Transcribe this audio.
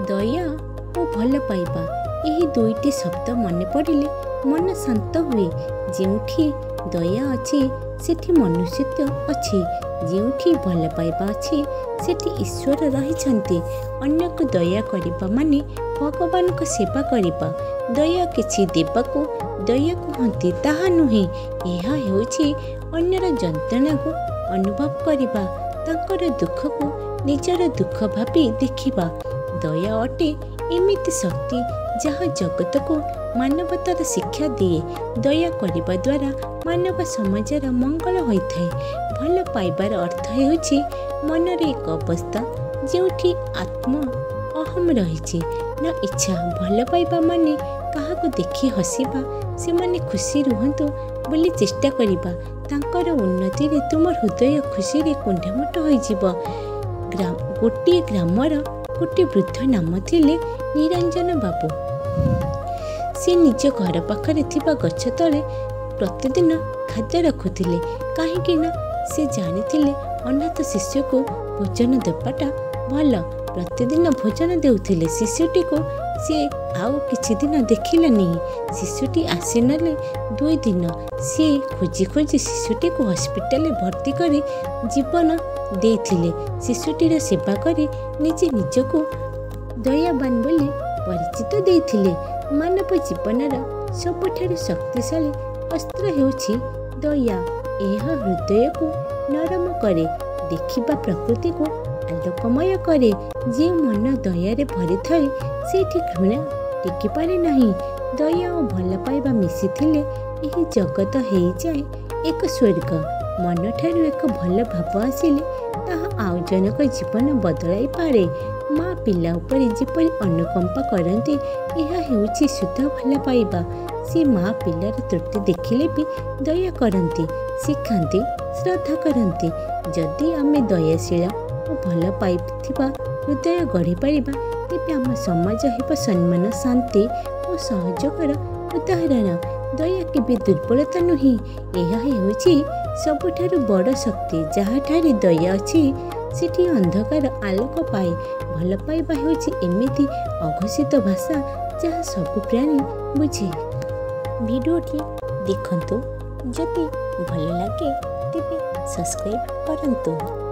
दया और भल पाइबा यही दुईटी शब्द मन पड़िले मन शांत हुए। जोठी दया अच्छी सेठी मनुष्यत्व अच्छी, जोठी भल पाइबा अच्छी सेठी ईश्वर रही। अन्य को दया करिबा माने भगवान को सेवा करिबा। दया किछि देवा को दया कहती ताहा नुहे, यह हेउछि अन्यर जंत्रणा को अनुभव करिबा, तांकर दुख को निजर दुख भाबी देखिबा। दया अटे एमिति शक्ति जहाँ जगत को मानवतार शिक्षा दिए। दया करिबा द्वारा मानव समाजर मंगल होइथाय। भल पाइबार अर्थ हेउछि मनर एक अवस्था जोठी आत्म अहम रही न इच्छा। भल पाइबा माने काहाको देखि हसिबा, से माने खुशी रुहंतु बोली चेष्टा करिबा। तांकर उन्नति रे तुम हृदय खुशी रे कुंढेमोट होइजिबो। गोटे ग्रामर गोटे वृद्ध नाम थिले निरंजन बाबू। से निज घर पाखरे थिबा गछ तले प्रतिदिन खाद्य रखुथिले, काहेकि ना से जानिथिले अनाथ शिशु को भोजन देवाटा भल। प्रतिदिन भोजन देउथिले शिशुटी को। से आउ किछि दिन देखिलानी। शिशुटी आसीनले 2 दिन से खोजी खोजी शिशुटी को हॉस्पिटल भर्ती करी जीवन देथिले। शिशुटीर सेवा करी निजे निजको दयावान बोली परिचित देथिले। मानव जीवनर सबठारु शक्तिशाली अस्त्र हेउछि दया। यह हृदय को नरम करे, देखिबा प्रकृति को आलोकमय करे। जे मन दयारे भरी थाए सेठी घृणा टिकी पारे नहीं। दया और भल पाइबा मिसिथिले एही जगत हेई जाए एक स्वर्ग। मन ठारू एक भल भाव आसिले ताहा आउ जनक जीवन बदलाई पारे। माँ पिला उपरे जेपरि अनुकंपा करती यह हेउछि शुद्ध भल पाइबा। से माँ पिलार त्रुटि देखिले भी दया करती, शिखाती, श्रद्धा करती। जदि आमे दयाशील और भल पाइथिबा हृदय गढ़ी पारिबा तेबे आम समाज हेब सम्मान, शांति और सहयोगर उदाहरण। दया केबे दुर्बलता नुहे, यह हेउछि सबुठारु बड़ शक्ति। जहाँठारे दया अछि सेठी अंधकार आलोक पाए। भल पाइबा हेउछि एमिति अघोषित भाषा जहाँ सब प्राणी बुझे। भिडियोटी देखंतु, जदि भल लागे तेबे सब्सक्राइब करंतु।